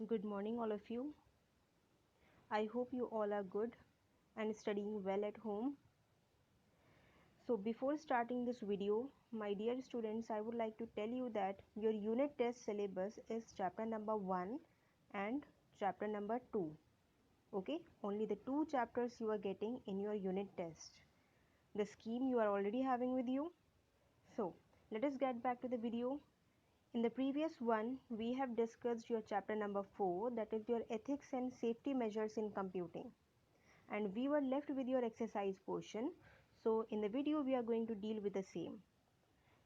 Good morning, all of you. I hope you all are good and studying well at home. So, before starting this video, my dear students, I would like to tell you that your unit test syllabus is chapter number 1 and chapter number 2. Okay, only the two chapters you are getting in your unit test. The scheme you are already having with you. So, let us get back to the video. In the previous one, we have discussed your chapter number 4, that is your ethics and safety measures in computing. And we were left with your exercise portion. So in the video, we are going to deal with the same.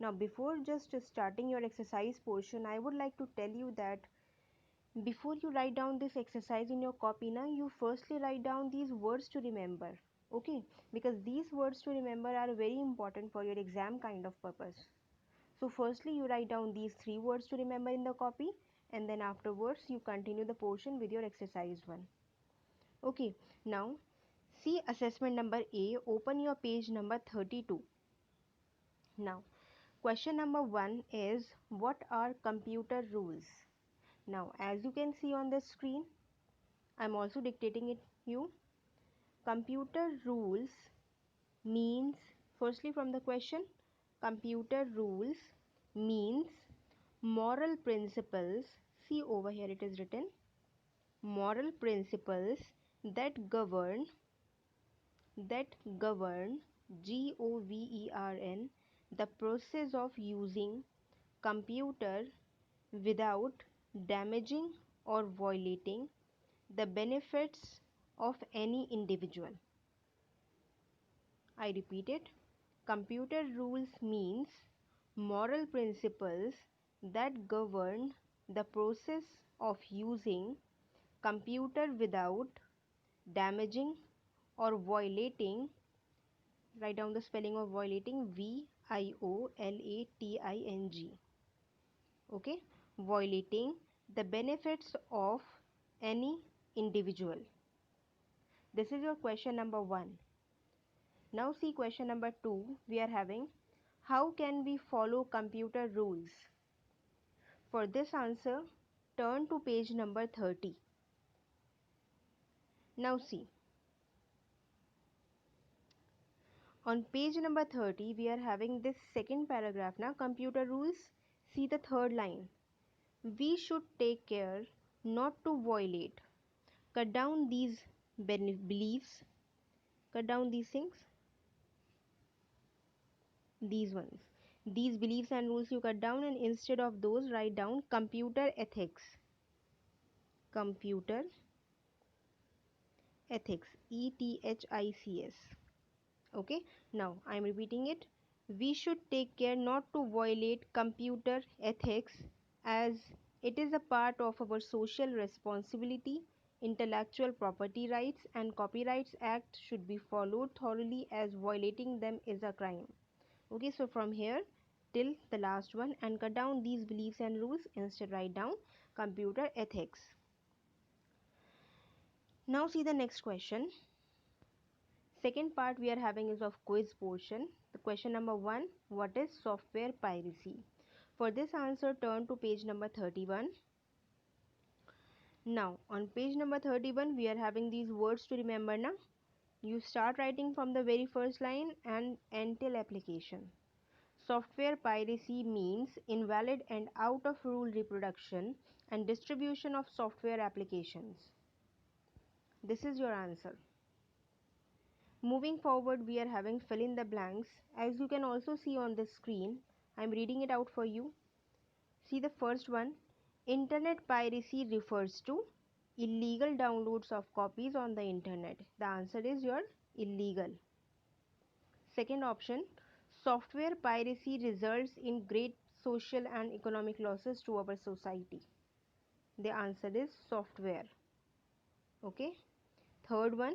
Now, before just starting your exercise portion, I would like to tell you that before you write down this exercise in your copy, now you firstly write down these words to remember. Okay, because these words to remember are very important for your exam kind of purpose. So firstly you write down these three words to remember in the copy, and then afterwards you continue the portion with your exercise one. Okay, now see assessment number A, open your page number 32. Now question number 1 is, what are computer rules? Now as you can see on the screen, I am also dictating it you. Computer rules means, firstly from the question, computer rules means moral principles. See over here it is written, moral principles that govern govern the process of using computer without damaging or violating the benefits of any individual. I repeat it. Computer rules means moral principles that govern the process of using computer without damaging or violating, write down the spelling of violating, violating, okay, violating the benefits of any individual. This is your question number 1. Now see question number 2, we are having, how can we follow computer rules? For this answer, turn to page number 30. Now see, on page number 30, we are having this second paragraph now, computer rules. See the third line. We should take care not to violate. Cut down these beliefs, cut down these things, these ones. These beliefs and rules you cut down, and instead of those, write down computer ethics. Computer ethics, ETHICS. Okay, now I am repeating it. We should take care not to violate computer ethics, as it is a part of our social responsibility. Intellectual property rights and Copyrights Act should be followed thoroughly, as violating them is a crime. Okay, so from here till the last one, and cut down these beliefs and rules, instead write down computer ethics. Now see the next question. Second part we are having is of quiz portion. The question number 1, what is software piracy? For this answer, turn to page number 31. Now on page number 31, we are having these words to remember now. You start writing from the very first line and until application. Software piracy means invalid and out of rule reproduction and distribution of software applications. This is your answer. Moving forward, we are having fill in the blanks. As you can also see on the screen, I am reading it out for you. See the first one. Internet piracy refers to illegal downloads of copies on the internet. The answer is your illegal. Second option. Software piracy results in great social and economic losses to our society. The answer is software. Okay. Third one,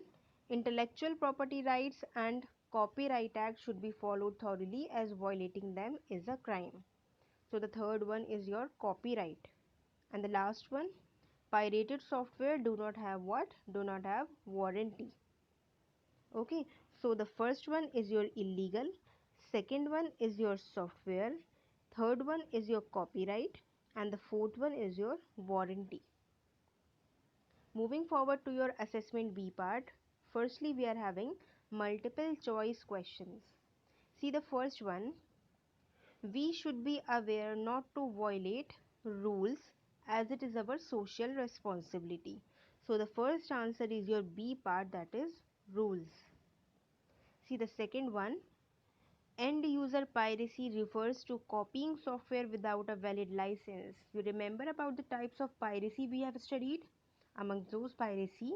intellectual property rights and Copyright Act should be followed thoroughly, as violating them is a crime. So the third one is your copyright. And the last one, pirated software do not have what? Do not have warranty. Okay, so the first one is your illegal, second one is your software, third one is your copyright, and the fourth one is your warranty. Moving forward to your assessment B part, firstly we are having multiple choice questions. See the first one, we should be aware not to violate rules as it is our social responsibility. So the first answer is your B part, that is rules. See the second one, end user piracy refers to copying software without a valid license. You remember about the types of piracy we have studied? Among those piracy,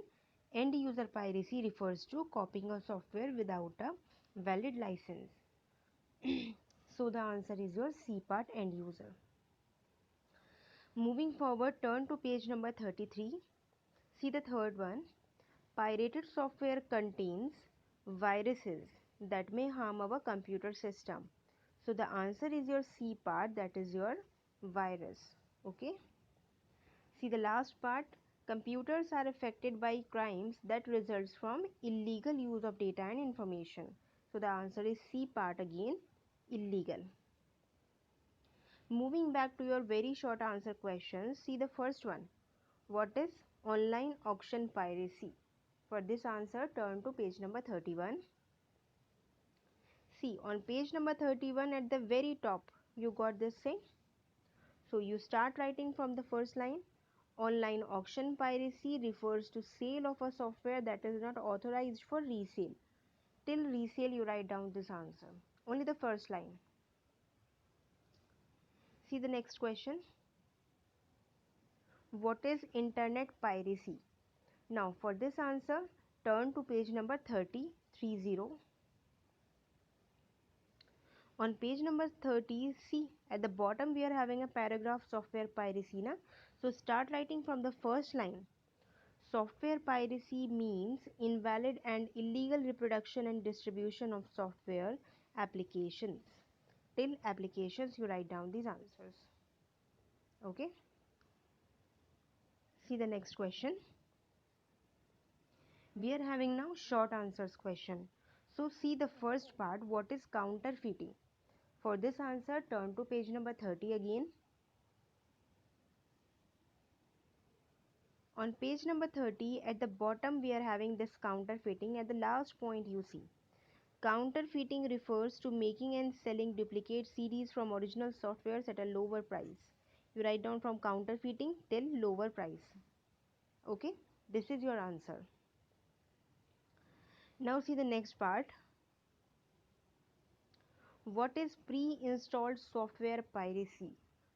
end user piracy refers to copying a software without a valid license. So the answer is your C part, end user. Moving forward, turn to page number 33. See the third one. Pirated software contains viruses that may harm our computer system. So the answer is your C part, that is your virus. Okay. See the last part. Computers are affected by crimes that results from illegal use of data and information. So the answer is C part again, illegal. Moving back to your very short answer questions, see the first one. What is online auction piracy? For this answer, turn to page number 31. See, on page number 31 at the very top, you got this thing. So you start writing from the first line. Online auction piracy refers to sale of a software that is not authorized for resale. Till resale, you write down this answer. Only the first line. See the next question. What is internet piracy? Now for this answer, turn to page number 30. On page number 30, see at the bottom we are having a paragraph software piracy. Na? So start writing from the first line. Software piracy means invalid and illegal reproduction and distribution of software applications. Till applications, you write down these answers. Okay. See the next question. We are having now short answers question. So see the first part, what is counterfeiting? For this answer, turn to page number 30 again. On page number 30, at the bottom we are having this counterfeiting. At the last point you see. Counterfeiting refers to making and selling duplicate CDs from original softwares at a lower price. You write down from counterfeiting till lower price. Okay, this is your answer. Now see the next part. What is pre-installed software piracy?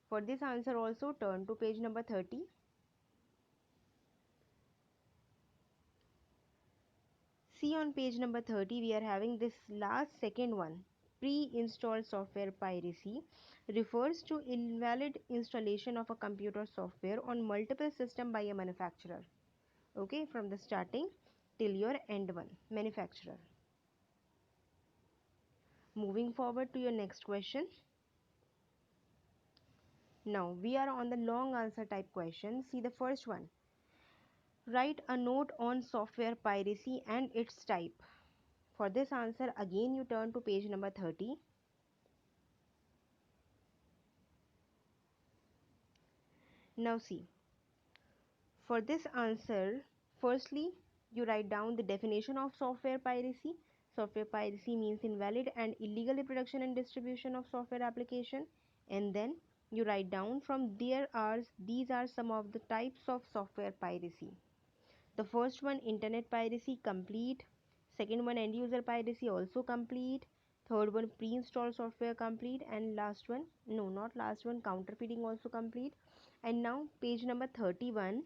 For this answer also turn to page number 30. See on page number 30 we are having this last second one. Pre-installed software piracy refers to invalid installation of a computer software on multiple systems by a manufacturer. Okay, from the starting till your end one, manufacturer. Moving forward to your next question. Now we are on the long answer type question. See the first one. Write a note on software piracy and its type. For this answer again you turn to page number 30. Now see, for this answer, firstly you write down the definition of software piracy. Software piracy means invalid and illegal reproduction and distribution of software application, and then you write down from these are some of the types of software piracy. The first one, internet piracy, complete. Second one, end user piracy, also complete. Third one, pre-installed software, complete. And last one, no, not last one, counterfeiting, also complete. And now page number 31,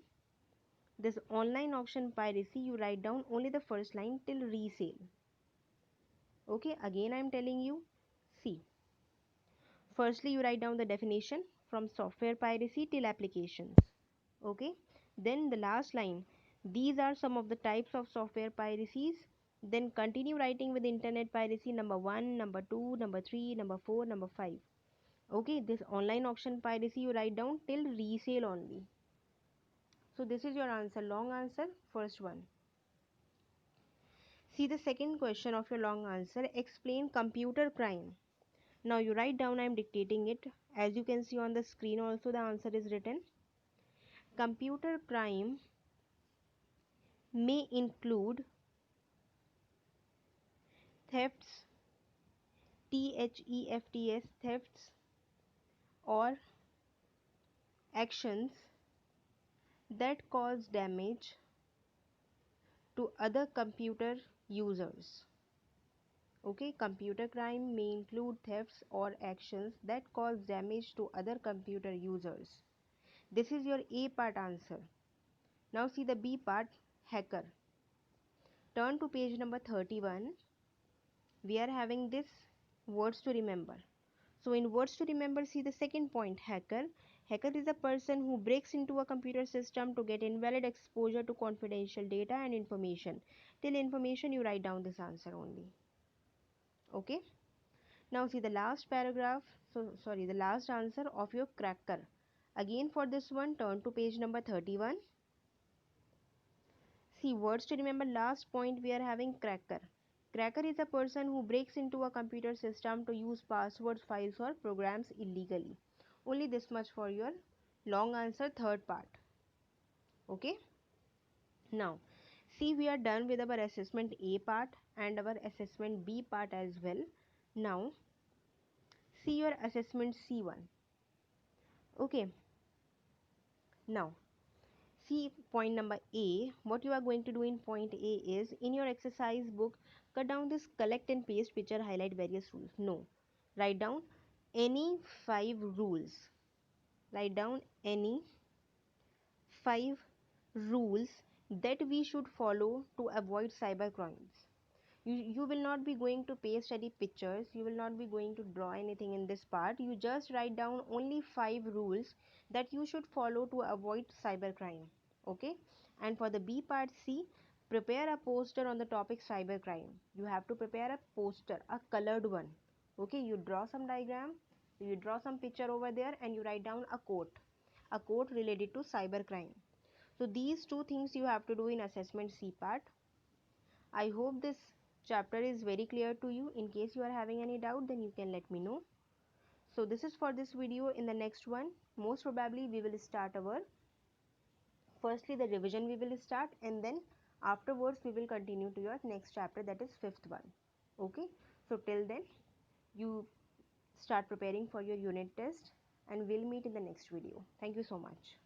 this online auction piracy, you write down only the first line till resale. Okay, again I am telling you, see, firstly you write down the definition from software piracy till applications. Okay, then the last line, these are some of the types of software piracies. Then continue writing with internet piracy, number 1, number 2, number 3, number 4, number 5. Okay, this online auction piracy you write down till resale only. So this is your answer, long answer, first one. See the second question of your long answer, explain computer crime. Now you write down, I am dictating it. As you can see on the screen also the answer is written. Computer crime may include thefts, THEFTS, thefts, or actions that cause damage to other computer users. Okay, computer crime may include thefts or actions that cause damage to other computer users. This is your A part answer. Now see the B part, hacker. Turn to page number 31. We are having this words to remember. So in words to remember, see the second point, hacker. Hacker is a person who breaks into a computer system to get invalid exposure to confidential data and information. Till information, you write down this answer only. Okay. Now see the last paragraph, the last answer of your cracker. Again for this one, turn to page number 31. See words to remember, last point we are having cracker. Cracker is a person who breaks into a computer system to use passwords, files or programs illegally. Only this much for your long answer third part. Okay. Now see we are done with our assessment A part and our assessment B part as well. Now see your assessment C1. Okay. Now see point number A. What you are going to do in point A is, in your exercise book, cut down this collect and paste picture, highlight various rules. No. Write down any 5 rules. Write down any 5 rules that we should follow to avoid cyber crimes. You will not be going to paste any pictures, you will not be going to draw anything in this part. You just write down only 5 rules that you should follow to avoid cybercrime. Okay. And for the B part, C, prepare a poster on the topic cybercrime. You have to prepare a poster, a colored one. Okay, you draw some diagram, you draw some picture over there, and you write down a quote related to cybercrime. So these two things you have to do in assessment C part. I hope this chapter is very clear to you. In case you are having any doubt, then you can let me know. So this is for this video. In the next one, most probably we will start our, firstly the revision we will start, and then afterwards we will continue to your next chapter, that is fifth one. Okay. So till then you start preparing for your unit test, and we'll meet in the next video. Thank you so much.